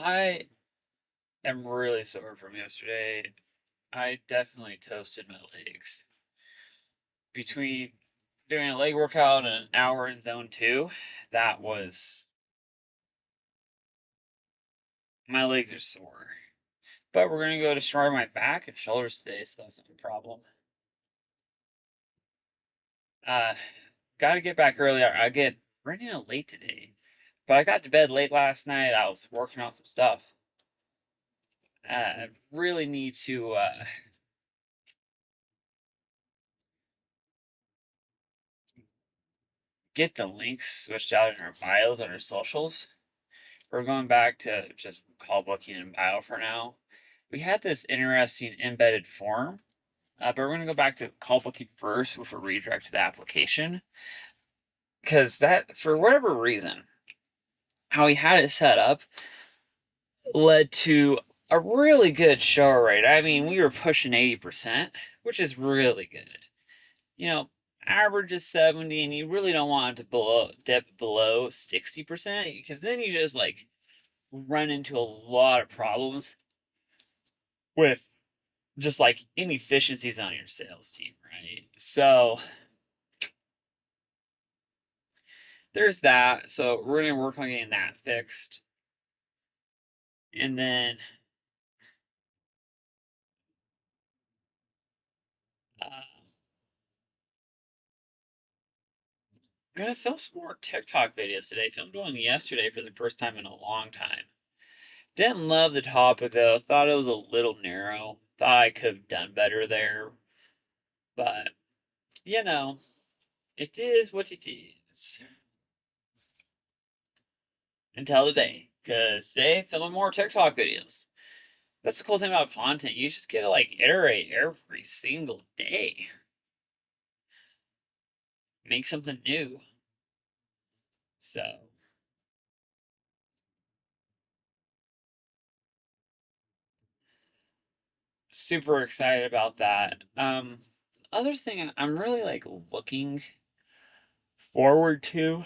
I am really sore from yesterday. I definitely toasted my legs. Between doing a leg workout and an hour in zone two, that was my legs are sore. But we're gonna go destroy my back and shoulders today, so that's not a problem. Uh, Gotta get back early. I get running out late today, but I got to bed late last night. I was working on some stuff. I really need to get the links switched out in our bios on our socials. We're going back to just call booking and bio for now. We had this interesting embedded form, but we're going to go back to call booking first with a redirect to the application. Because that, for whatever reason, how we had it set up led to a really good show rate. I mean, we were pushing 80%, which is really good. You know, average is 70, and you really don't want it to dip below 60% because then you just like run into a lot of problems with just like inefficiencies on your sales team, right? So there's that. So we're gonna work on getting that fixed. And then I'm gonna film some more TikTok videos today. Filmed one yesterday for the first time in a long time. Didn't love the topic though. Thought it was a little narrow. Thought I could have done better there. But you know, it is what it is. Until today. Because today filming more TikTok videos. That's the cool thing about content. You just get to like iterate every single day. Make something new. So super excited about that. Other thing I'm really like looking forward to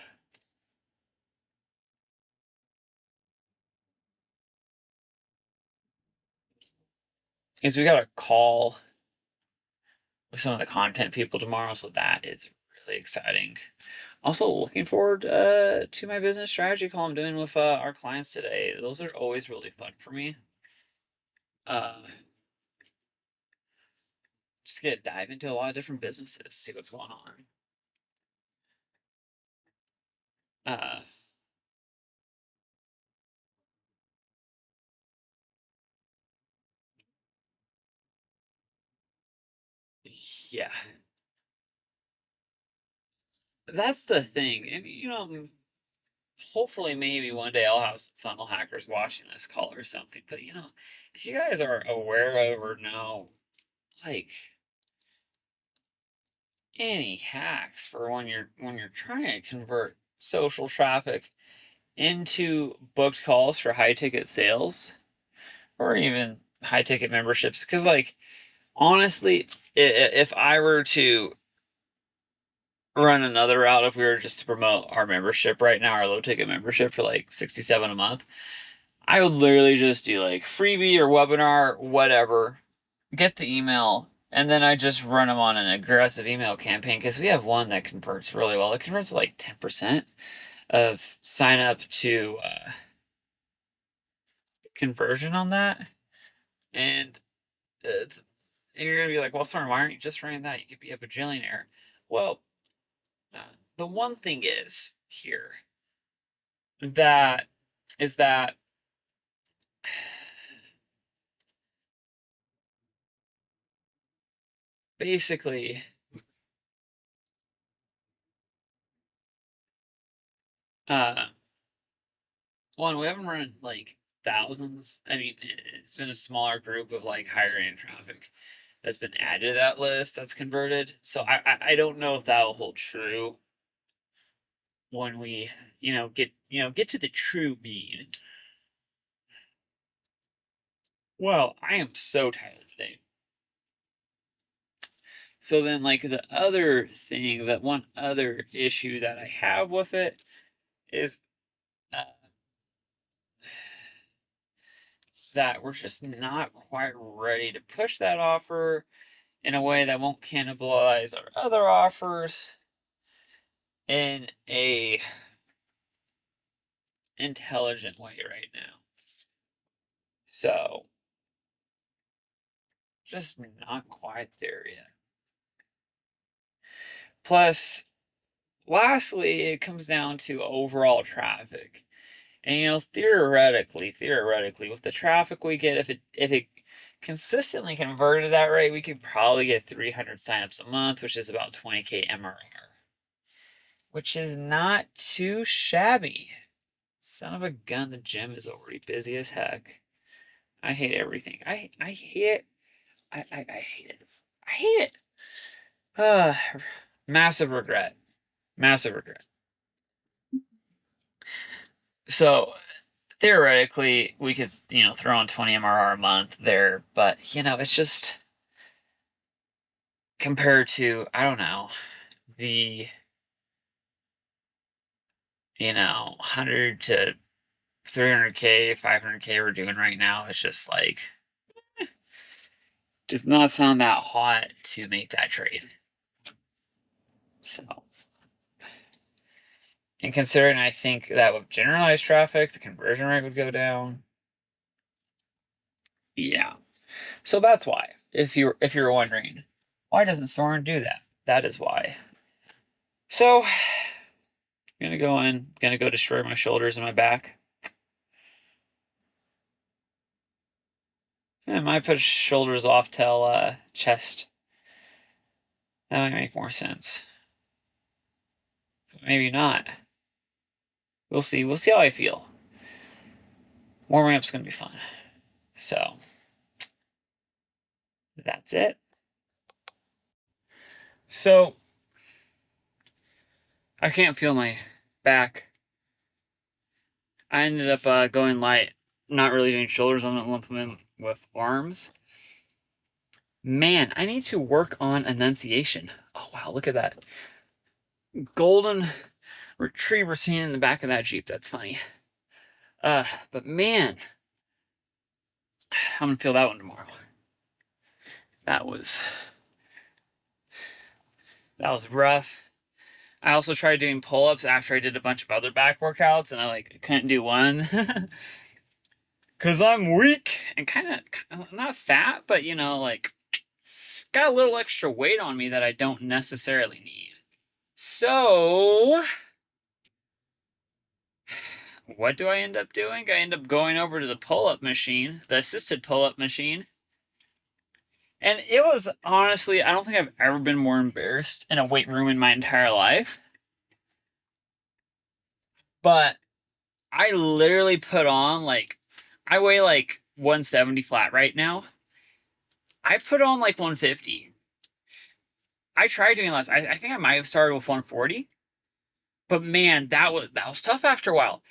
is we got a call with some of the content people tomorrow, so that is really exciting. Also looking forward to my business strategy call I'm doing with our clients today. Those are always really fun for me. Uh, just get to dive into a lot of different businesses, see what's going on. Uh, yeah, that's the thing. And hopefully maybe one day I'll have some funnel hackers watching this call or something. But if you guys are aware of or know like any hacks for when you're trying to convert social traffic into booked calls for high ticket sales or even high ticket memberships, because like honestly, if I were to run another route, if we were just to promote our membership right now, our low ticket membership for like 67 a month, I would literally just do like freebie or webinar, whatever, get the email, and then I just run them on an aggressive email campaign because we have one that converts really well. It converts like 10% of sign up to conversion on that. And, and you're going to be like, well, sorry, why aren't you just running that? You could be a bajillionaire. Well, uh, the one thing is here that is that basically uh one, we haven't run like thousands. I mean, it's been a smaller group of like higher end traffic that's been added to that list that's converted. So I don't know if that will hold true when we get to the true mean. Well, I am so tired today. So then, like the other thing, that one other issue that I have with it is, uh, that we're just not quite ready to push that offer in a way that won't cannibalize our other offers in a intelligent way right now. So, just not quite there yet. Plus, lastly, it comes down to overall traffic. And theoretically, with the traffic we get, if it consistently converted that rate, we could probably get 300 signups a month, which is about 20K MRR, which is not too shabby. Son of a gun, the gym is already busy as heck. I hate everything. I hate it. I hate it. I hate it. Massive regret. Massive regret. So theoretically, we could, throw in 20 MRR a month there, but it's just compared to, I don't know, the 100 to 300K, 500K we're doing right now. It's just like, does not sound that hot to make that trade. So, and considering I think that with generalized traffic, the conversion rate would go down. Yeah. So that's why. If you're wondering, why doesn't Soren do that? That is why. So, I'm gonna go destroy my shoulders and my back. I might put shoulders off till chest. That might make more sense. But maybe not. We'll see. We'll see how I feel. Warming up's gonna be fun. So that's it. So I can't feel my back. I ended up going light, not really doing shoulders. I'm gonna lump them in with arms. Man, I need to work on enunciation. Oh wow, look at that golden retriever scene in the back of that Jeep. That's funny. But man, I'm gonna feel that one tomorrow. That was rough. I also tried doing pull-ups after I did a bunch of other back workouts, and I couldn't do one because I'm weak and kind of not fat, but got a little extra weight on me that I don't necessarily need. So what do I end up doing? I end up going over to the pull-up machine, the assisted pull-up machine. And it was honestly, I don't think I've ever been more embarrassed in a weight room in my entire life. But I literally put on I weigh 170 flat right now. I put on 150. I tried doing less. I think I might have started with 140. But man, that was tough after a while.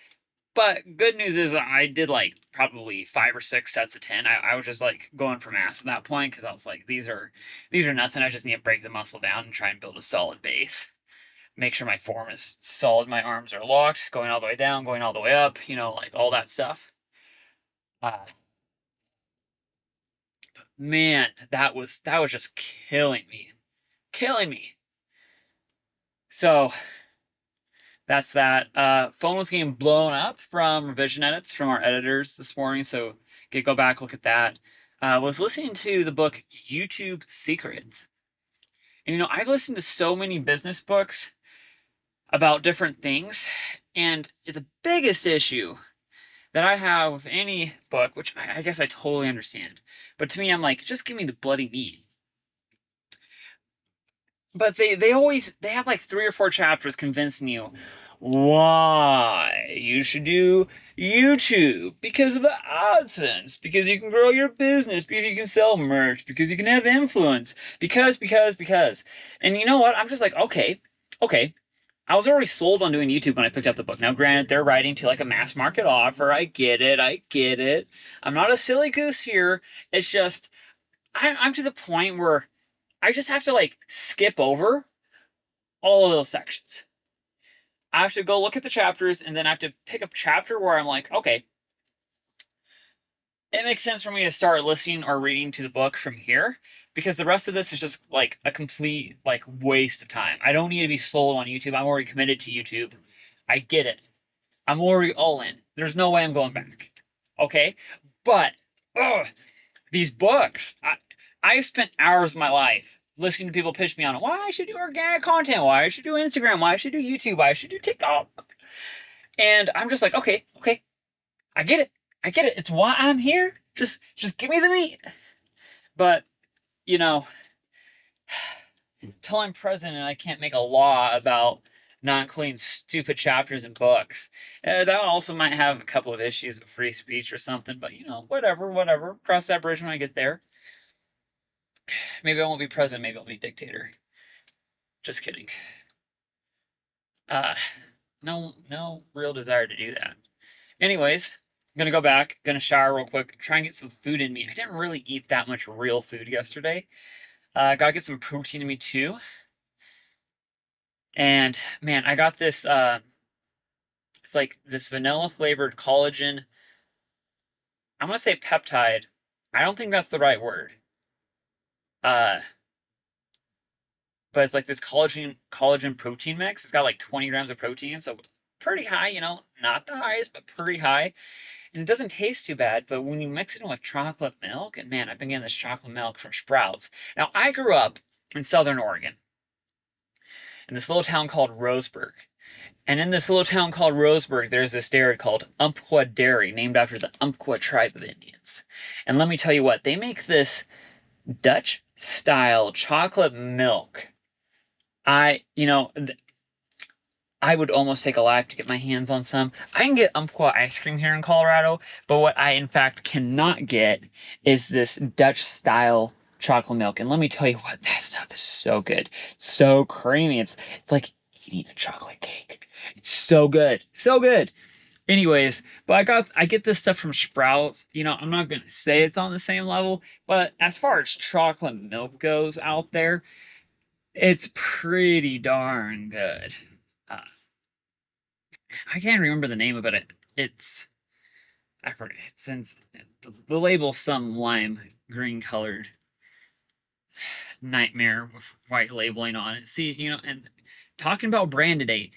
But good news is I did probably 5 or 6 sets of 10. I was just going for mass at that point because I was like, these are nothing. I just need to break the muscle down and try and build a solid base. Make sure my form is solid. My arms are locked, going all the way down, going all the way up, all that stuff. Man, that was just killing me. Killing me. So that's that. Phone was getting blown up from revision edits from our editors this morning, so go back, look at that. Was listening to the book YouTube Secrets. And I've listened to so many business books about different things, and the biggest issue that I have with any book, which I guess I totally understand, but to me, I'm like, just give me the bloody meat. But they have 3 or 4 chapters convincing you why you should do YouTube, because of the AdSense, because you can grow your business, because you can sell merch, because you can have influence, because. And you know what? I'm just like, okay. I was already sold on doing YouTube when I picked up the book. Now, granted, they're writing to a mass market offer. I get it. I'm not a silly goose here. It's just, I'm to the point where I just have to skip over all of those sections. I have to go look at the chapters, and then I have to pick up chapter where I'm like, okay. And makes sense for me to start listening or reading to the book from here, because the rest of this is just like a complete like waste of time. I don't need to be sold on YouTube. I'm already committed to YouTube. I get it. I'm already all in. There's no way I'm going back. Okay? But ugh, these books, I spent hours of my life listening to people pitch me on why I should do organic content, why I should do Instagram, why I should do YouTube, why I should do TikTok. And I'm just like, okay, I get it. I get it. It's why I'm here. Just give me the meat. But, you know, until I'm president, I can't make a law about not including stupid chapters in books. That also might have a couple of issues with free speech or something, but, you know, whatever. Cross that bridge when I get there. Maybe I won't be president, maybe I'll be dictator. Just kidding. No real desire to do that. Anyways, I'm gonna go back, gonna shower real quick, try and get some food in me. I didn't really eat that much real food yesterday. Gotta get some protein in me too. And man, I got this, it's like this vanilla flavored collagen. I'm gonna say peptide. I don't think that's the right word. But it's like this collagen protein mix. It's got like 20 grams of protein, so pretty high, you know, not the highest, but pretty high. And it doesn't taste too bad, but when you mix it in with chocolate milk, and man, I've been getting this chocolate milk from Sprouts. Now, I grew up in Southern Oregon, in this little town called Roseburg. And in this little town called Roseburg, there's this dairy called Umpqua Dairy, named after the Umpqua tribe of Indians. And let me tell you what, they make this Dutch-style chocolate milk. I would almost take a life to get my hands on some. I can get Umpqua ice cream here in Colorado, but what I in fact cannot get is this Dutch-style chocolate milk. And let me tell you what, that stuff is so good. So creamy. It's like eating a chocolate cake. It's so good. So good. Anyways, but I get this stuff from Sprouts. You know, I'm not gonna say it's on the same level, but as far as chocolate milk goes out there, it's pretty darn good. I can't remember the name of it. I forget. Since the label's some lime green colored nightmare with white labeling on it. See, you know, and talking about brand today,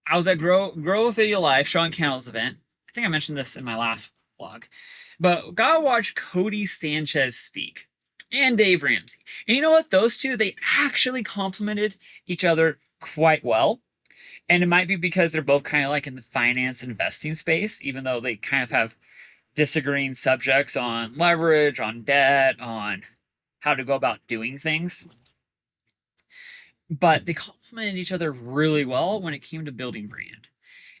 I was at Grow Video Live, Sean Cannell's event. I think I mentioned this in my last vlog, but gotta watch Cody Sanchez speak and Dave Ramsey. And you know what? Those two, they actually complemented each other quite well. And it might be because they're both kind of like in the finance investing space, even though they kind of have disagreeing subjects on leverage, on debt, on how to go about doing things. But they complemented each other really well when it came to building brand.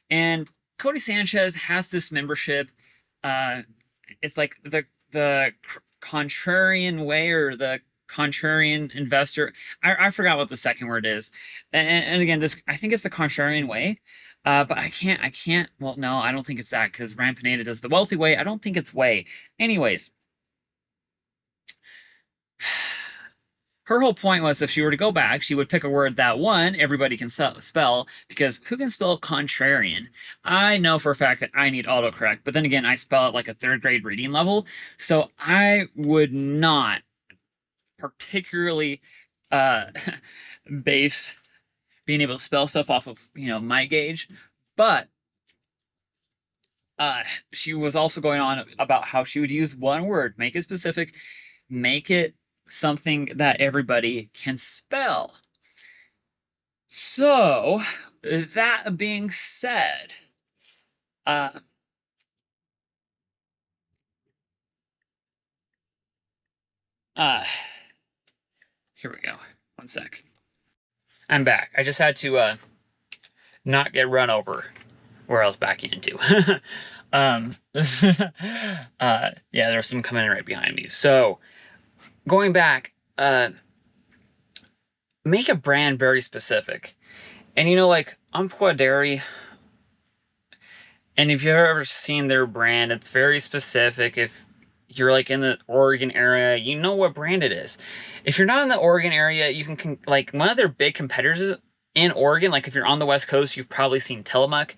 And Cody Sanchez has this membership. It's like the contrarian way, or the contrarian investor. I forgot what the second word is. And again, this, I think it's the contrarian way. But I can't, well, no, I don't think it's that, because Ryan Pineda does the wealthy way. I don't think it's way. Anyways, her whole point was if she were to go back, she would pick a word that, one, everybody can spell, because who can spell contrarian? I know for a fact that I need autocorrect, but then again, I spell it like a third grade reading level, so I would not particularly base being able to spell stuff off of, you know, my gauge. But she was also going on about how she would use one word, make it specific, make it something that everybody can spell. So that being said, here we go. One sec. I'm back. I just had to not get run over where I was backing into. Yeah, there's some coming in right behind me. So going back, make a brand very specific. And you know, like Umpqua Dairy, and if you've ever seen their brand, it's very specific. If you're like in the Oregon area, you know what brand it is. If you're not in the Oregon area, you can like, one of their big competitors in Oregon, like if you're on the West Coast, you've probably seen Tillamook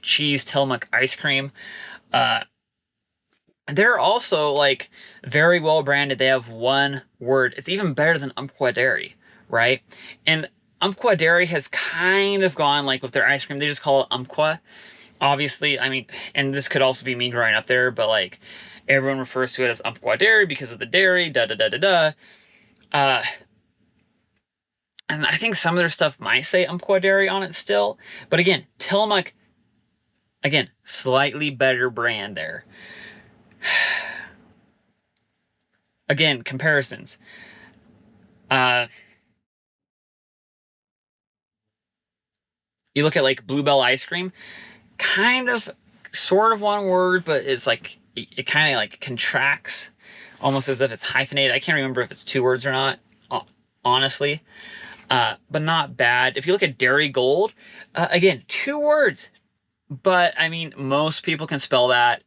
cheese, Tillamook ice cream. They're also like very well branded. They have one word. It's even better than Umpqua Dairy, right? And Umpqua Dairy has kind of gone like with their ice cream. They just call it Umpqua. Obviously, I mean, and this could also be me growing up there, but like everyone refers to it as Umpqua Dairy because of the dairy, da da da da da. Uh, and I think some of their stuff might say Umpqua Dairy on it still. But again, Tillamook, again, slightly better brand there. Again, comparisons. You look at like Bluebell ice cream, kind of, sort of one word, but it's like it kind of like contracts, almost as if it's hyphenated. I can't remember if it's two words or not, honestly. But not bad. If you look at Dairy Gold, again, two words, but I mean, most people can spell that.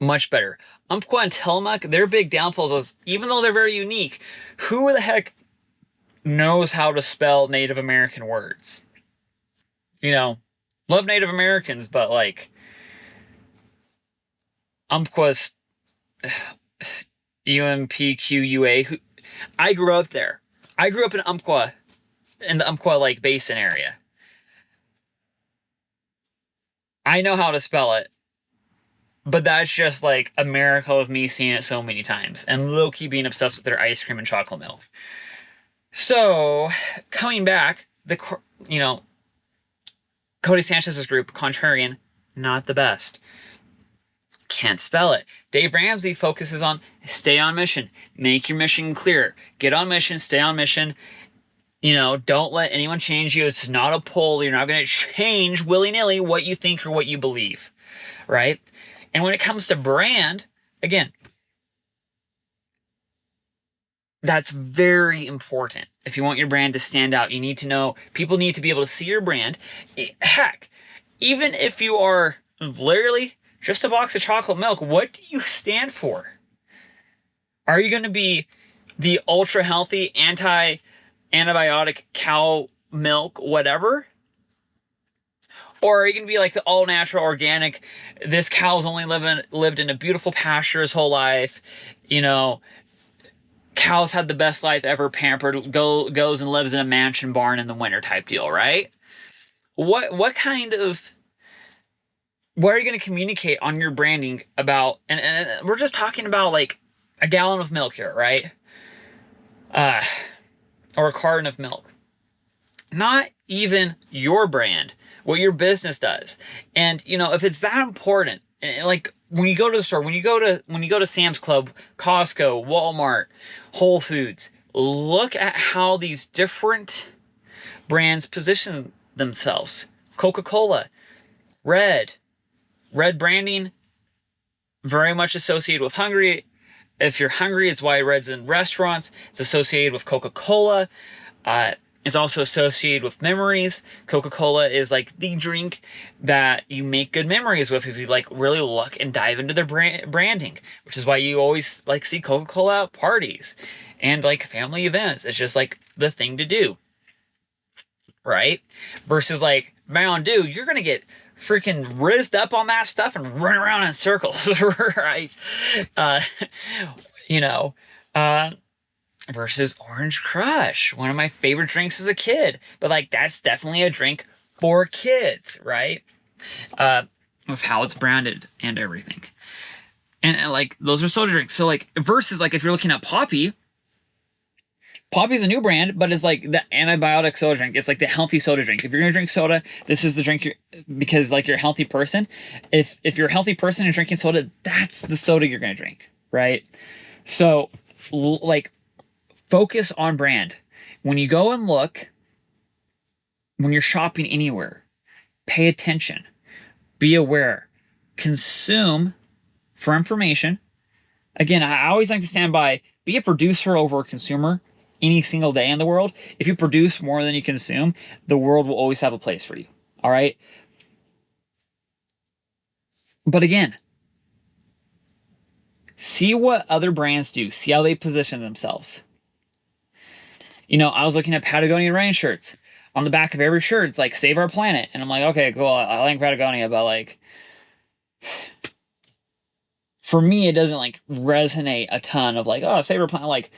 Much better. Umpqua and Tillamook, their big downfalls is even though they're very unique, who the heck knows how to spell Native American words? You know, love Native Americans, but like Umpqua's UMPQUA. I grew up there. I grew up in Umpqua, in the Umpqua like Basin area. I know how to spell it, but that's just like a miracle of me seeing it so many times and low-key being obsessed with their ice cream and chocolate milk. So, coming back, you know, Cody Sanchez's group, Contrarian, not the best. Can't spell it. Dave Ramsey focuses on stay on mission, make your mission clear, get on mission, stay on mission. You know, don't let anyone change you. It's not a poll. You're not going to change willy-nilly what you think or what you believe, right? And when it comes to brand, again, that's very important. If you want your brand to stand out, you need to know, people need to be able to see your brand. Heck, even if you are literally just a box of chocolate milk, what do you stand for? Are you going to be the ultra healthy, anti-antibiotic cow milk, whatever? Or are you going to be like the all natural organic, this cow's only lived in a beautiful pasture his whole life, you know, cows had the best life ever, pampered, goes and lives in a mansion barn in the winter type deal, right? What kind of, what are you going to communicate on your branding about, and we're just talking about like a gallon of milk here, right? Or a carton of milk. Not even your brand, what your business does. And you know, if it's that important, and like when you go to the store, when you go to Sam's Club, Costco, Walmart, Whole Foods, look at how these different brands position themselves. Coca-Cola, red branding, very much associated with hungry. If you're hungry, it's why red's in restaurants. It's associated with Coca-Cola. It's also associated with memories. Coca-Cola is like the drink that you make good memories with if you like really look and dive into their branding, which is why you always like see Coca-Cola at parties and like family events. It's just like the thing to do, right? Versus like Mountain Dew, you're gonna get freaking rizzed up on that stuff and run around in circles, right? You know, versus Orange Crush, one of my favorite drinks as a kid. But like that's definitely a drink for kids, right? With how it's branded and everything. And like those are soda drinks. So like versus like if you're looking at Poppi, Poppi's a new brand, but it's like the antibiotic soda drink. It's like the healthy soda drink. If you're gonna drink soda, this is the drink because like you're a healthy person. If you're a healthy person and drinking soda, that's the soda you're gonna drink, right? So like focus on brand. When you go and look, when you're shopping anywhere, pay attention, be aware, consume for information. Again, I always like to stand by, be a producer over a consumer any single day in the world. If you produce more than you consume, the world will always have a place for you. All right. But again, see what other brands do. See how they position themselves. You know, I was looking at Patagonia rain shirts. On the back of every shirt, it's like save our planet. And I'm like, okay, cool. I like Patagonia, but like, for me, it doesn't like resonate a ton of like, oh, Saber Plan, like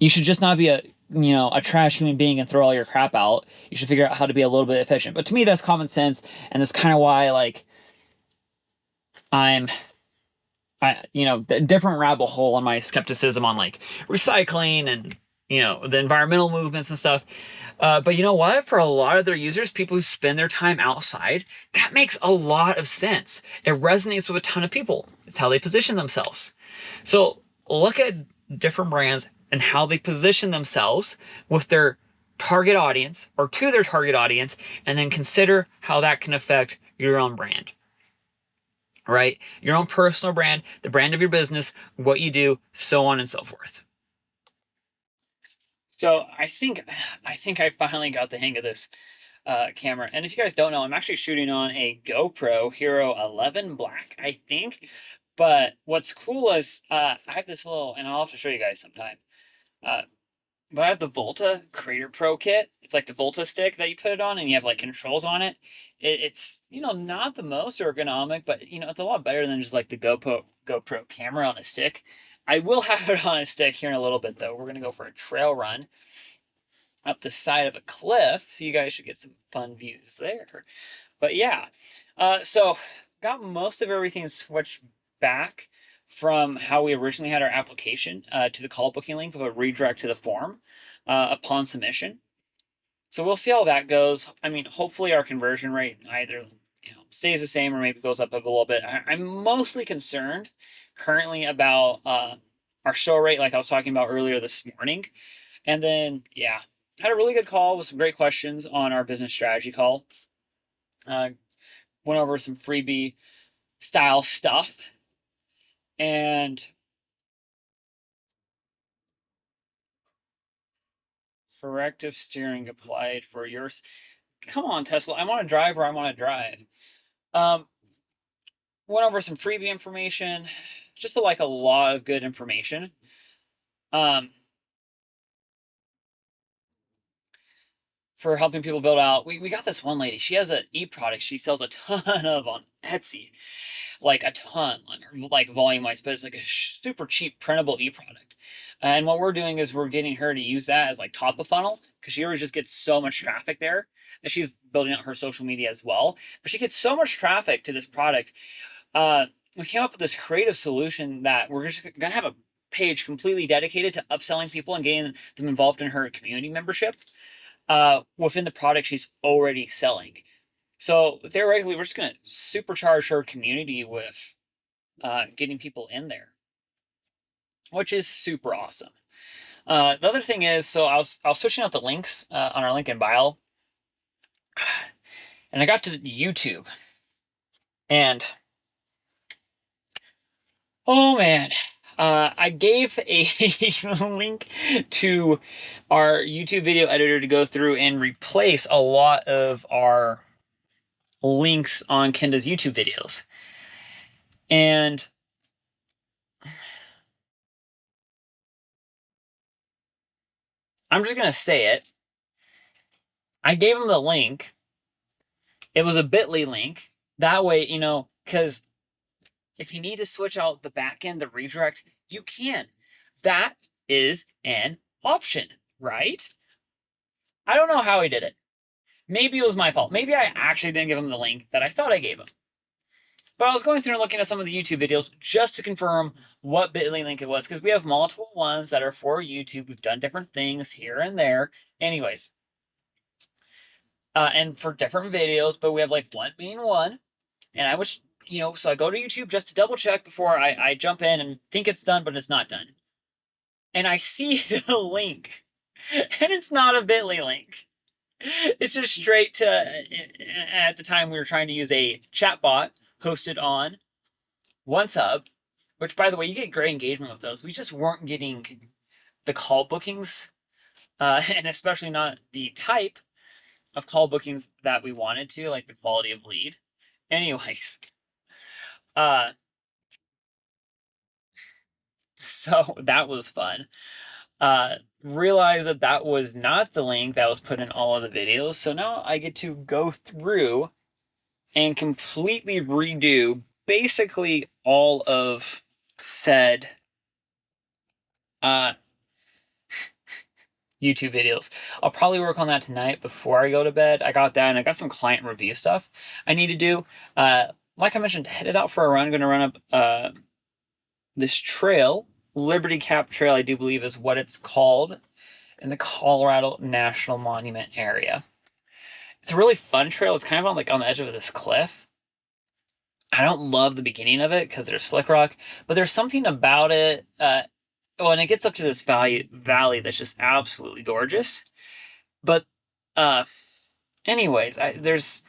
you should just not be a trash human being and throw all your crap out. You should figure out how to be a little bit efficient. But to me, that's common sense, and that's kind of why like I'm different rabbit hole on my skepticism on like recycling and the environmental movements and stuff. But you know what? For a lot of their users, people who spend their time outside, that makes a lot of sense. It resonates with a ton of people. It's how they position themselves. So look at different brands and how they position themselves with their target audience or to their target audience, and then consider how that can affect your own brand. Right? Your own personal brand, the brand of your business, what you do, so on and so forth. So I think I finally got the hang of this camera. And if you guys don't know, I'm actually shooting on a GoPro Hero 11 Black, I think. But what's cool is I have this little, and I'll have to show you guys sometime. But I have the Volta Creator Pro kit. It's like the Volta stick that you put it on, and you have like controls on it. It's not the most ergonomic, but it's a lot better than just like the GoPro camera on a stick. I will have it on a stick here in a little bit though. We're gonna go for a trail run up the side of a cliff, so you guys should get some fun views there. But yeah, so got most of everything switched back from how we originally had our application to the call booking link with a redirect to the form upon submission. So we'll see how that goes. I mean, hopefully our conversion rate either stays the same or maybe goes up a little bit. I'm mostly concerned currently about our show rate, like I was talking about earlier this morning. And then, yeah, had a really good call with some great questions on our business strategy call. Went over some freebie style stuff. And corrective steering applied for yours. Come on, Tesla. I want to drive where I want to drive. Went over some freebie information, just like a lot of good information. For helping people build out. We got this one lady. She has an e-product she sells a ton of on Etsy, like a ton, like volume wise, but it's like a super cheap printable e-product. And what we're doing is we're getting her to use that as like top of funnel because she always just gets so much traffic there. And she's building out her social media as well, but she gets so much traffic to this product. We came up with this creative solution that we're just gonna have a page completely dedicated to upselling people and getting them involved in her community membership within the product she's already selling. So theoretically, we're just going to supercharge her community with getting people in there, which is super awesome. The other thing is, so I was switching out the links on our link in bio, and I got to YouTube, and oh man, I gave a link to our YouTube video editor to go through and replace a lot of our links on Kenda's YouTube videos. And I'm just going to say it. I gave him the link. It was a bit.ly link. That way, because if you need to switch out the backend, the redirect, you can. That is an option, right? I don't know how he did it. Maybe it was my fault. Maybe I actually didn't give him the link that I thought I gave him. But I was going through and looking at some of the YouTube videos just to confirm what bit.ly link it was, because we have multiple ones that are for YouTube. We've done different things here and there. Anyways. And for different videos, but we have like Blunt being one. And I was, so I go to YouTube just to double check before I jump in and think it's done, but it's not done. And I see the link, and it's not a bit.ly link. It's just straight to, at the time we were trying to use a chatbot hosted on OneSub, which by the way, you get great engagement with those. We just weren't getting the call bookings, and especially not the type of call bookings that we wanted to, like the quality of lead. Anyways, so that was fun. Realized that was not the link that was put in all of the videos. So now I get to go through and completely redo basically all of said YouTube videos. I'll probably work on that tonight before I go to bed. I got that, and I got some client review stuff I need to do. Like I mentioned, headed out for a run. I'm going to run up this trail, Liberty Cap Trail, I do believe is what it's called, in the Colorado National Monument area. It's a really fun trail. It's kind of on the edge of this cliff. I don't love the beginning of it because there's slick rock, but there's something about it. And it gets up to this valley that's just absolutely gorgeous. But, anyways, there's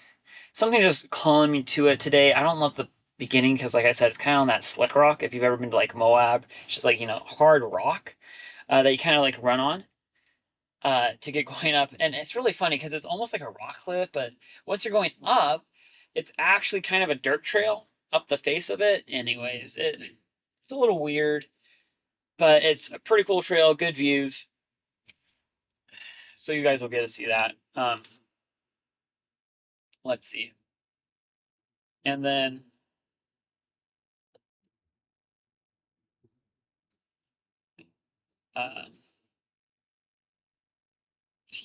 something just calling me to it today. I don't love the beginning because, like I said, it's kind of on that slick rock. If you've ever been to like Moab, it's just like hard rock that you kind of like run on to get going up. And it's really funny because it's almost like a rock cliff, but once you're going up, it's actually kind of a dirt trail up the face of it. Anyways, it's a little weird, but it's a pretty cool trail, good views. So you guys will get to see that. Let's see. And then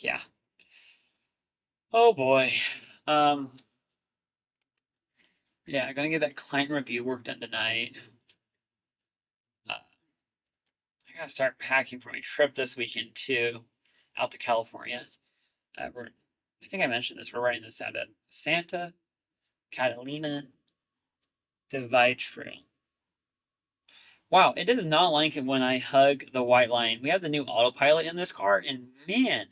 yeah. Oh boy. Yeah, I'm gonna get that client review work done tonight. I gotta start packing for my trip this weekend too, out to California. I think I mentioned this. We're writing this out at Santa Catalina Divide Trail. Wow, it does not like it when I hug the white line. We have the new autopilot in this car, and man,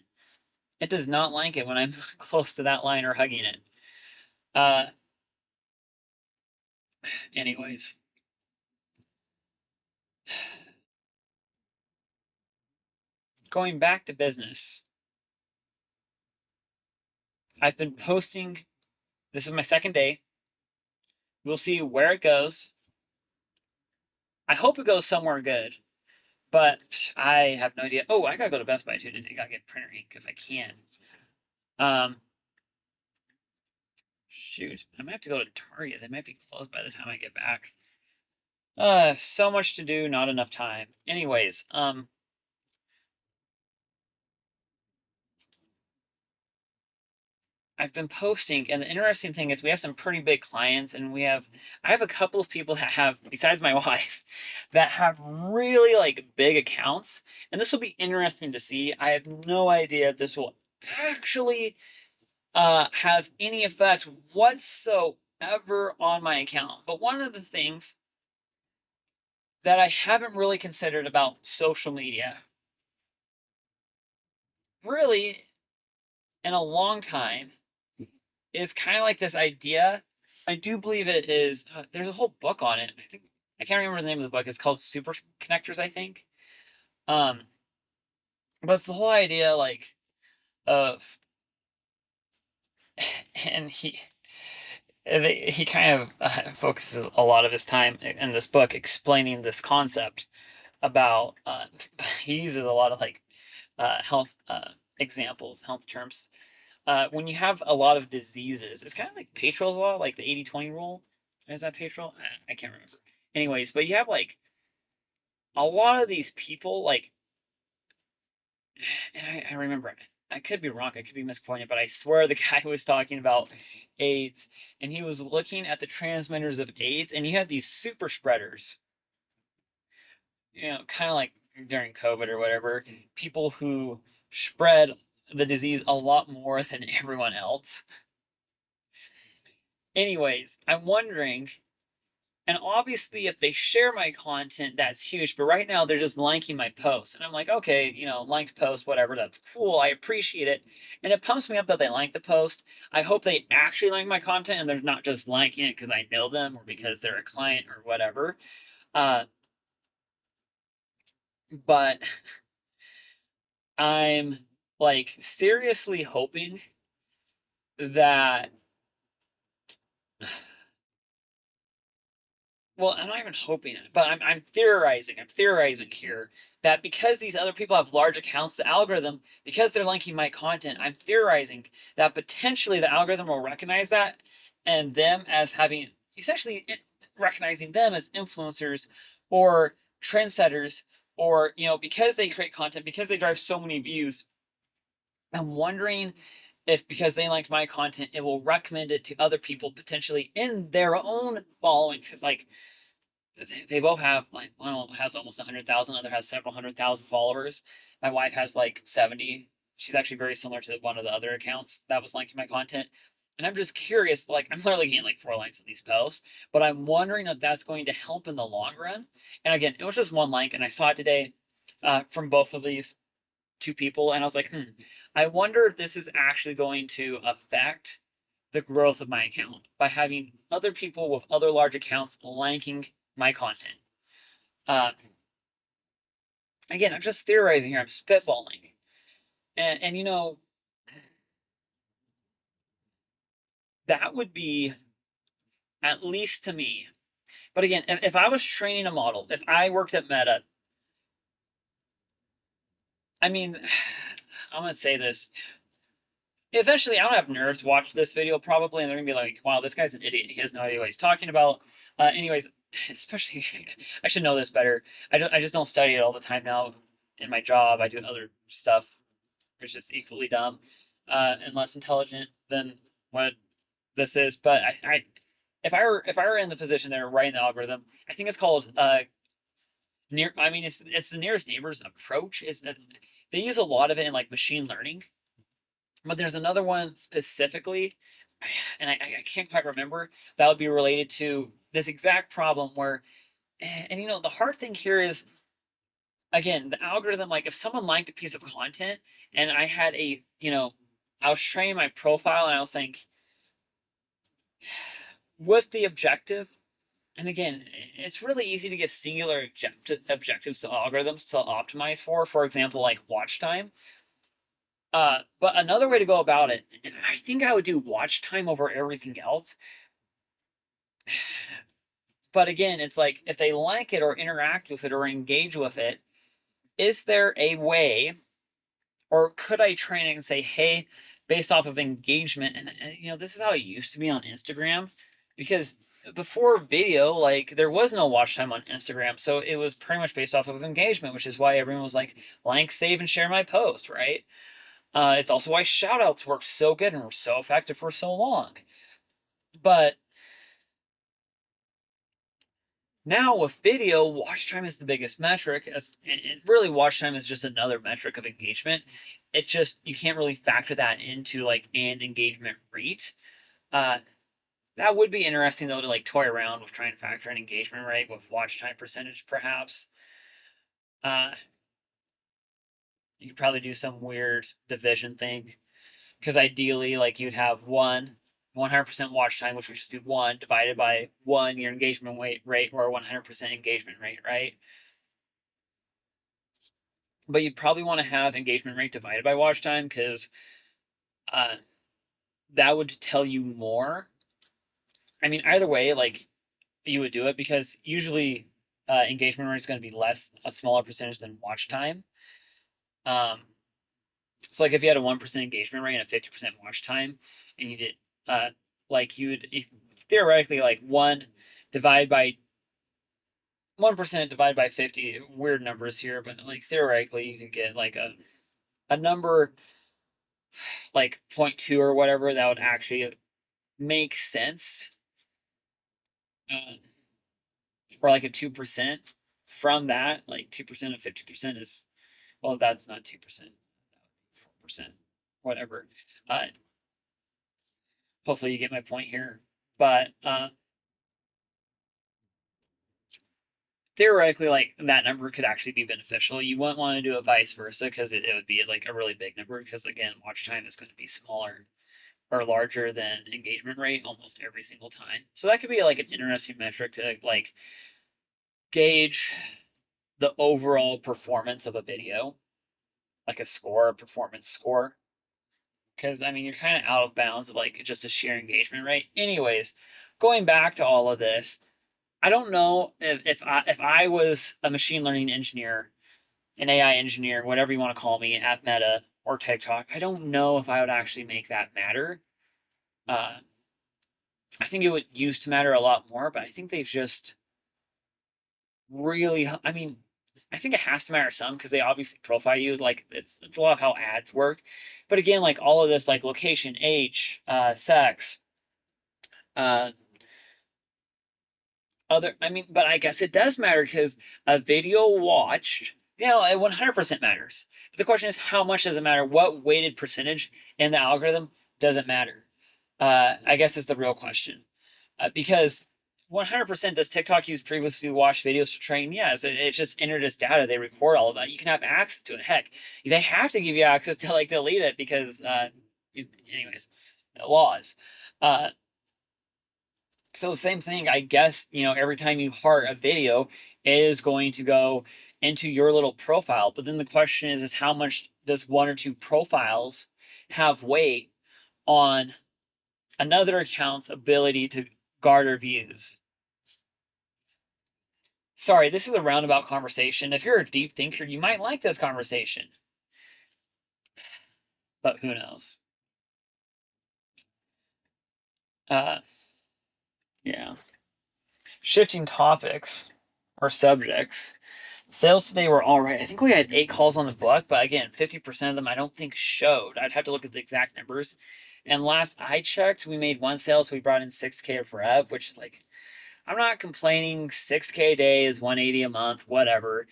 it does not like it when I'm close to that line or hugging it. Anyways. Going back to business. I've been posting. This is my second day. We'll see where it goes. I hope it goes somewhere good, but I have no idea. Oh, I gotta go to Best Buy too today. Gotta get printer ink if I can. Shoot, I might have to go to Target. They might be closed by the time I get back. So much to do, not enough time. Anyways, I've been posting, and the interesting thing is we have some pretty big clients, and I have a couple of people that have, besides my wife, that have really like big accounts, and this will be interesting to see. I have no idea if this will actually have any effect whatsoever on my account. But one of the things that I haven't really considered about social media, really, in a long time, is kind of like this idea. I do believe it is. There's a whole book on it. I can't remember the name of the book. It's called Super Connectors, I think. Um, but it's the whole idea like of, and he kind of focuses a lot of his time in this book explaining this concept about. He uses a lot of like health examples, health terms when you have a lot of diseases, it's kind of like Patrol's law, like the 80-20 rule. Is that Patrol? I can't remember. Anyways, but you have like a lot of these people, like, and I remember, I could be wrong, I could be misquoting, but I swear the guy was talking about AIDS, and he was looking at the transmitters of AIDS, and you had these super spreaders, kind of like during COVID or whatever, people who spread the disease a lot more than everyone else. Anyways, I'm wondering, and obviously if they share my content, that's huge, but right now they're just liking my posts. And I'm like, okay, liked post, whatever, that's cool. I appreciate it. And it pumps me up that they like the post. I hope they actually like my content and they're not just liking it because I know them or because they're a client or whatever. But I'm like seriously hoping that well, I'm not even hoping it, but I'm theorizing. I'm theorizing here that because these other people have large accounts, the algorithm, because they're linking my content, I'm theorizing that potentially the algorithm will recognize that and them as having essentially recognizing them as influencers or trendsetters, or because they create content, because they drive so many views. I'm wondering if, because they liked my content, it will recommend it to other people potentially in their own followings. Because like they both have, like, one has almost 100,000, other has several 100,000 followers. My wife has like 70. She's actually very similar to one of the other accounts that was liking my content. And I'm just curious, like, I'm literally getting like 4 likes on these posts, but I'm wondering if that's going to help in the long run. And again, it was just one like, and I saw it today from both of these two people, and I was like, I wonder if this is actually going to affect the growth of my account by having other people with other large accounts liking my content. Uh, Again, I'm just theorizing here. I'm spitballing, and that would be, at least to me. But again, if I was training a model, if I worked at Meta, I mean, I'm gonna say this. Eventually, I'm gonna have nerds watch this video probably, and they're gonna be like, "Wow, this guy's an idiot. He has no idea what he's talking about." Anyways, especially I should know this better. I just don't study it all the time now in my job. I do other stuff which is equally dumb and less intelligent than what this is. But if I were in the position there writing the algorithm, I think it's called near. I mean, it's the nearest neighbors approach. Is that they use a lot of it in like machine learning, but there's another one specifically, and I can't quite remember, that would be related to this exact problem where, and the hard thing here is, again, the algorithm, like if someone liked a piece of content and I had I was training my profile and I was saying, with the objective, and again, it's really easy to give singular objectives to algorithms to optimize for example, like watch time. But another way to go about it, and I think I would do watch time over everything else. But again, it's like if they like it or interact with it or engage with it, is there a way, or could I train it and say, hey, based off of engagement, and this is how it used to be on Instagram, because before video, like there was no watch time on Instagram, so it was pretty much based off of engagement, which is why everyone was like, save, and share my post, right? It's also why shoutouts worked so good and were so effective for so long. But now with video, watch time is the biggest metric, and really watch time is just another metric of engagement. It just, you can't really factor that into like an engagement rate. Uh, that would be interesting though to like toy around with trying to factor an engagement rate with watch time percentage, perhaps. Uh, you could probably do some weird division thing, because ideally, like, you'd have 100% watch time, which would just be 1 divided by 1 your engagement rate, or 100% engagement rate, right? But you'd probably want to have engagement rate divided by watch time, because uh, that would tell you more. I mean, either way, like, you would do it, because usually engagement rate is going to be a smaller percentage than watch time. Um, so like if you had a 1% engagement rate and a 50% watch time, and you did uh, like you would theoretically, like, 1% divided by 50, weird numbers here, but like theoretically you could get like a number like 0.2 or whatever that would actually make sense, uh, for like a 2%. From that, like 2% of 50% is, well, that's not 2%, 4%, whatever. uh Hopefully you get my point here. But theoretically, like, that number could actually be beneficial. You wouldn't want to do it vice versa, because it would be like a really big number, because again, watch time is going to be smaller or larger than engagement rate almost every single time. So that could be like an interesting metric to like gauge the overall performance of a video, like a score, a performance score. Because I mean, you're kind of out of bounds of like just a sheer engagement rate. Anyways, going back to all of this, I don't know if I was a machine learning engineer, an AI engineer, whatever you want to call me, at Meta or TikTok. I don't know if I would actually make that matter. Uh, I think it would used to matter a lot more, but I think they've just really, I mean, I think it has to matter some because they obviously profile you. Like it's a lot of how ads work. But again, like all of this, like location, age, sex, uh, other. I mean, but I guess it does matter because a video watched, it 100% matters. But the question is, how much does it matter? What weighted percentage in the algorithm doesn't matter? I guess is the real question. Because 100% does TikTok use previously watched videos to train? Yes, it's just entered as data. They record all of that. You can have access to it. Heck, they have to give you access to like delete it because, anyways, laws. Uh, so same thing, I guess. Every time you heart a video, it is going to go into your little profile. But then the question is how much does one or two profiles have weight on another account's ability to garner views? Sorry, this is a roundabout conversation. If you're a deep thinker, you might like this conversation, but who knows? Uh, yeah. Shifting topics or subjects. Sales today were all right. I think we had 8 calls on the book, but again, 50% of them I don't think showed. I'd have to look at the exact numbers. And last I checked, we made one sale, so we brought in 6K of rev, which is like, I'm not complaining. 6K a day is 180 a month, whatever.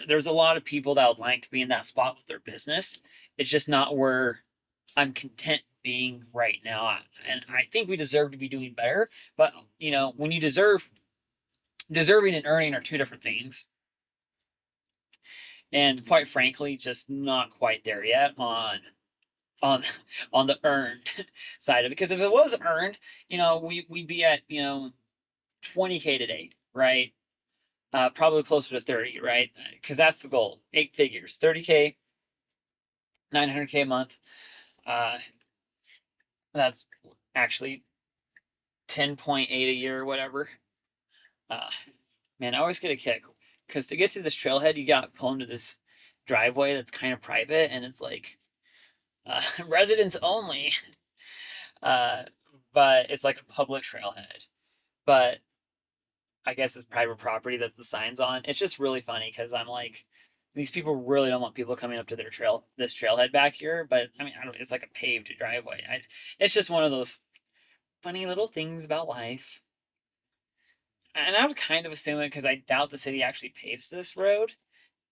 There's a lot of people that would like to be in that spot with their business. It's just not where I'm content being right now. And I think we deserve to be doing better. But, when you deserving and earning are two different things. And quite frankly, just not quite there yet on on the earned side of it. Because if it was earned, we'd be at 20K today, right? Probably closer to 30, right? Because that's the goal. 8 figures, 30K, 900K a month. Uh, that's actually 10.8 a year or whatever. Uh, Man, I always get a kick because to get to this trailhead, you got to pull into this driveway that's kind of private, and it's like residents only. Uh, but it's like a public trailhead. But I guess it's private property that the sign's on. It's just really funny because I'm like, these people really don't want people coming up to this trailhead back here. But I mean, I don't. It's like a paved driveway. It's just one of those funny little things about life. And I would kind of assume it because I doubt the city actually paves this road.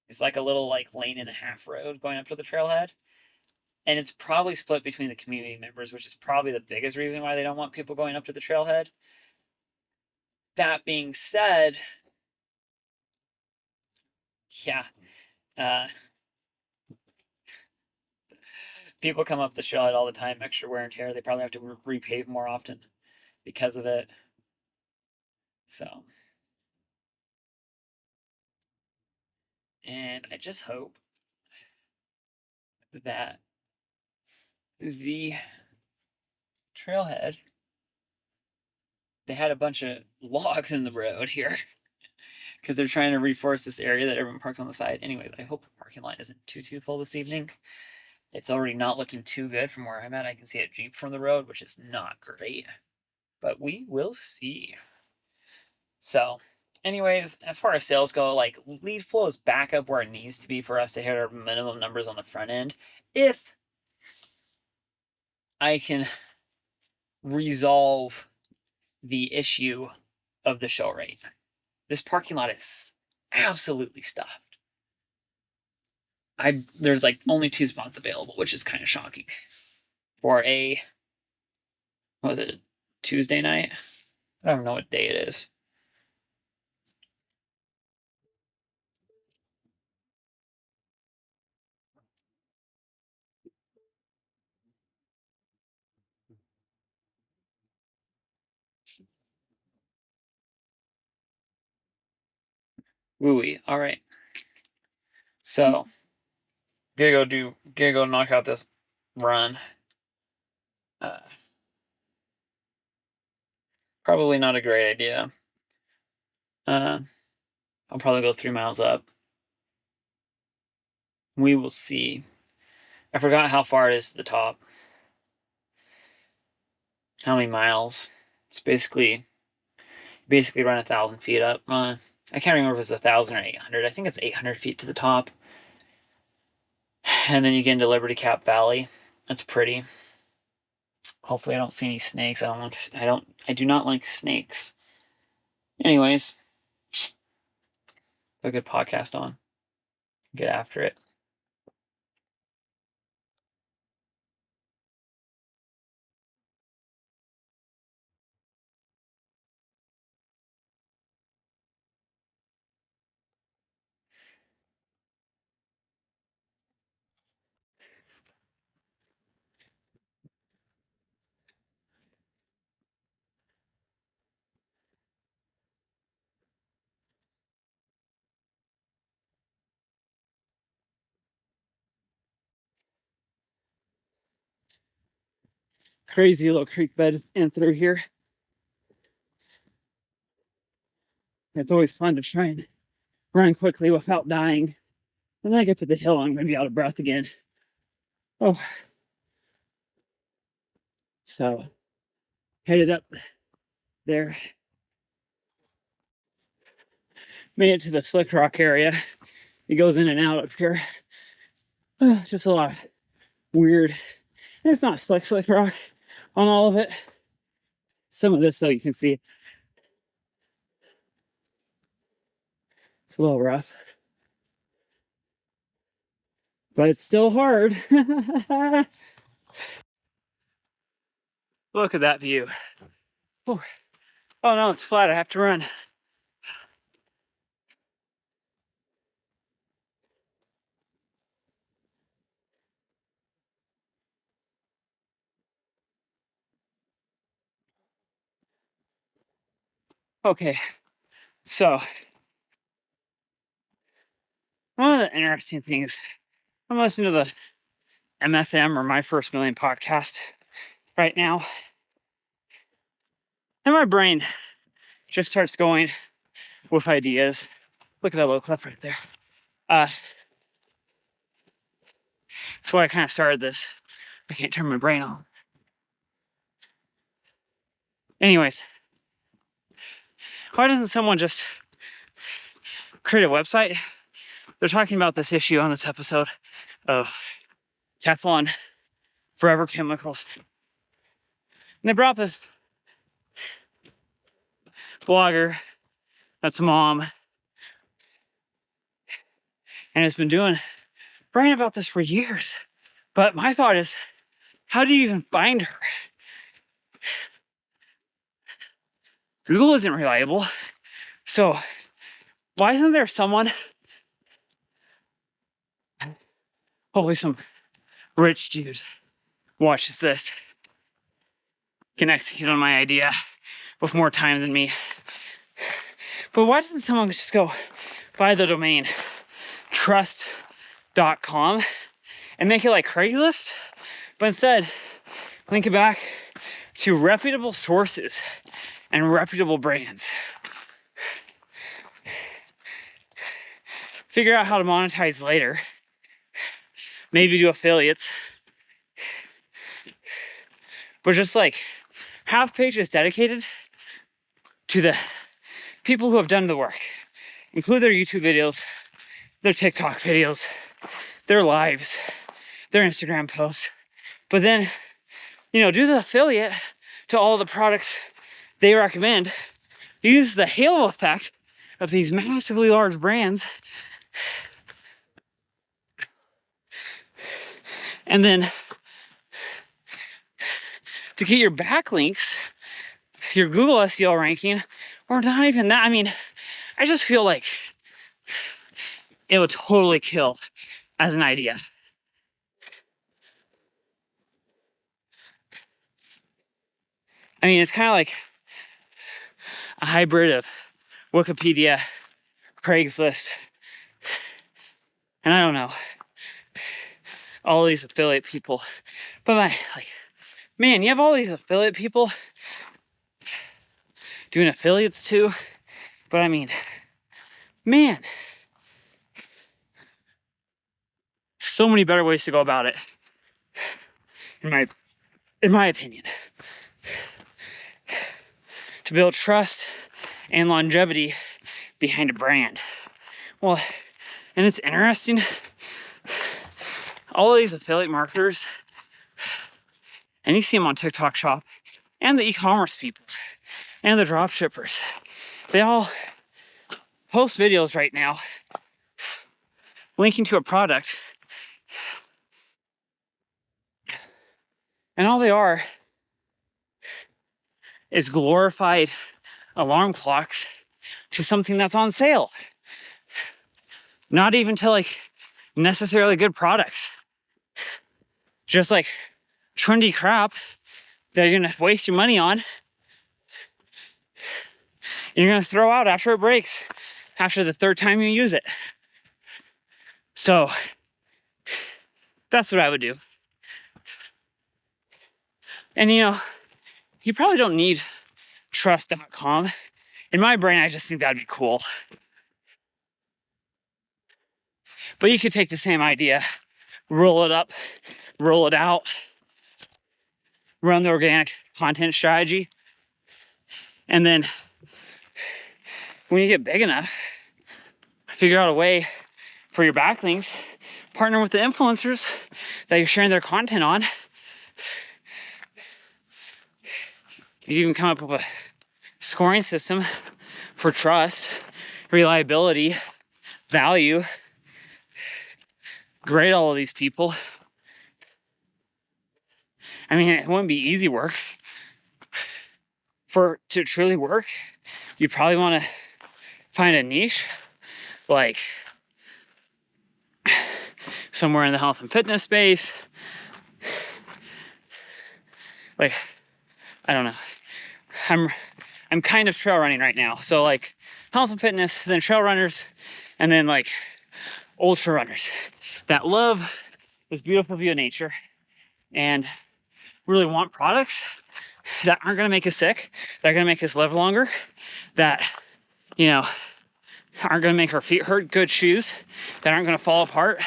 It's like a little like lane and a half road going up to the trailhead. And it's probably split between the community members, which is probably the biggest reason why they don't want people going up to the trailhead. That being said, yeah, uh, people come up the trailhead all the time, extra wear and tear. They probably have to repave more often because of it. So, and I just hope that the trailhead, they had a bunch of logs in the road here because they're trying to reforest this area that everyone parks on the side. Anyways, I hope the parking lot isn't too full this evening. It's already not looking too good from where I'm at. I can see a Jeep from the road, which is not great, but we will see. So, anyways, as far as sales go, like lead flow is back up where it needs to be for us to hit our minimum numbers on the front end. If I can resolve the issue of the show rate, this parking lot is absolutely stuffed. There's like only 2 spots available, which is kind of shocking for a, what was it, Tuesday night? I don't know what day it is. Wooey. All right. So, gotta go knock out this run. Uh, Probably not a great idea. Uh, I'll probably go 3 miles up. We will see. I forgot how far it is to the top. How many miles? It's basically run 1,000 feet up. I can't remember if it's 1,000 or 800. I think it's 800 feet to the top. And then you get into Liberty Cap Valley. It's pretty. Hopefully I don't see any snakes. I do not like snakes. Anyways, a good podcast on. Get after it. Crazy little creek bed in through here. It's always fun to try and run quickly without dying. And then I get to the hill, I'm going to be out of breath again. Oh. So, headed up there. Made it to the Slick Rock area. It goes in and out up here. Just a lot of weird. And it's not slick rock on all of it. Some of this, though, you can see it's a little rough. But it's still hard. Look at that view. Oh no, it's flat. I have to run. Okay, so one of the interesting things, I'm listening to the MFM or My First Million podcast right now, and my brain just starts going with ideas. Look at that little cliff right there. That's why I kind of started this. I can't turn my brain on. Anyways, why doesn't someone just create a website? They're talking about this issue on this episode of Teflon Forever Chemicals. And they brought this blogger that's a mom and has been writing about this for years. But my thought is, how do you even find her? Google isn't reliable. So why isn't there someone, hopefully some rich dude watches this, can execute on my idea with more time than me. But why doesn't someone just go buy the domain trust.com and make it like Craigslist, but instead link it back to reputable sources and reputable brands? Figure out how to monetize later. Maybe do affiliates. But just like have pages dedicated to the people who have done the work. Include their YouTube videos, their TikTok videos, their lives, their Instagram posts. But then, do the affiliate to all the products they recommend. Use the halo effect of these massively large brands. And then to get your backlinks, your Google SEO ranking, or not even that. I mean, I just feel like it would totally kill as an idea. I mean, it's kind of like a hybrid of Wikipedia, Craigslist, and I don't know, all these affiliate people. But man, you have all these affiliate people doing affiliates too. But I mean, man, so many better ways to go about it, in my opinion. to build trust and longevity behind a brand. Well, and it's interesting, all of these affiliate marketers, and you see them on TikTok Shop, and the e-commerce people, and the drop shippers, they all post videos right now linking to a product, and all they are is glorified alarm clocks to something that's on sale. Not even to like necessarily good products. Just like trendy crap that you're gonna waste your money on. And you're gonna throw out after it breaks, after the third time you use it. So that's what I would do. And you know, you probably don't need trust.com. In my brain, I just think that'd be cool. But you could take the same idea, roll it up, roll it out, run the organic content strategy, and then when you get big enough, figure out a way for your backlinks, partner with the influencers that you're sharing their content on. You even come up with a scoring system for trust, reliability, value. Grade all of these people. I mean, it wouldn't be easy work. For it to truly work, you probably want to find a niche, like somewhere in the health and fitness space. Like, I don't know. I'm kind of trail running right now. So like health and fitness, then trail runners, and then like ultra runners that love this beautiful view of nature and really want products that aren't gonna make us sick, that are gonna make us live longer, that, you know, aren't gonna make our feet hurt, good shoes that aren't gonna fall apart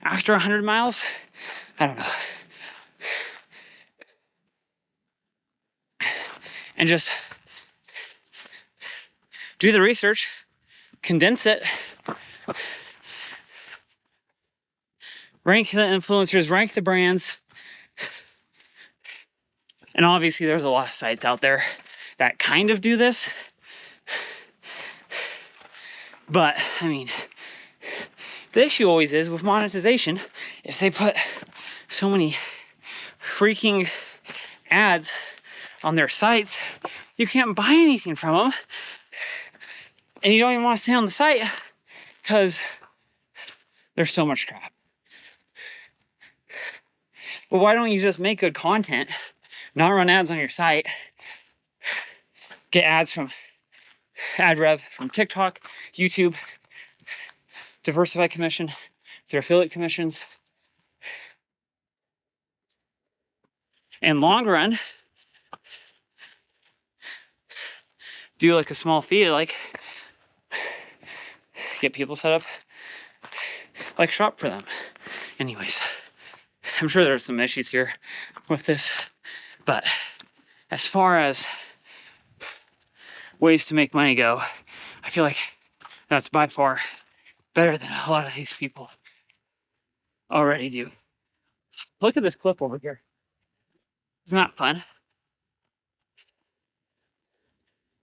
after 100 miles. I don't know. And just do the research, condense it, rank the influencers, rank the brands. And obviously there's a lot of sites out there that kind of do this. But I mean, the issue always is with monetization is they put so many freaking ads on their sites, you can't buy anything from them. And you don't even want to stay on the site because there's so much crap. Well, why don't you just make good content, not run ads on your site, get ads from AdRev, from TikTok, YouTube, diversify commission through affiliate commissions. And long run, do like a small fee to like get people set up, like shop for them. Anyways, I'm sure there's some issues here with this, but as far as ways to make money go, I feel like that's by far better than a lot of these people already do. Look at this clip over here. Isn't that fun?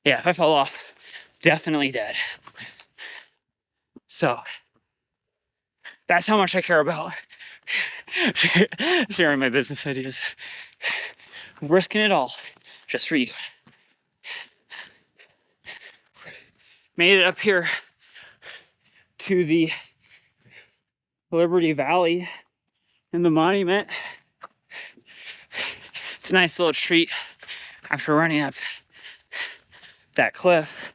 Yeah, if I fall off, definitely dead. So that's how much I care about sharing my business ideas. I'm risking it all just for you. Made it up here to the Liberty Valley and the monument. It's a nice little treat after running up that cliff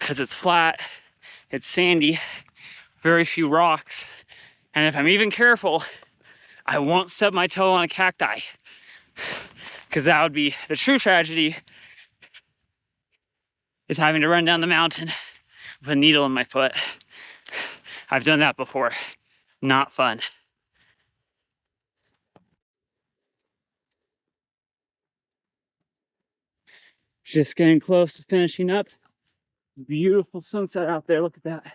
because it's flat, it's sandy, very few rocks, and if I'm even careful, I won't stub my toe on a cacti because that would be the true tragedy, is having to run down the mountain with a needle in my foot. I've done that before. Not fun. Just getting close to finishing up. Beautiful sunset out there. Look at that.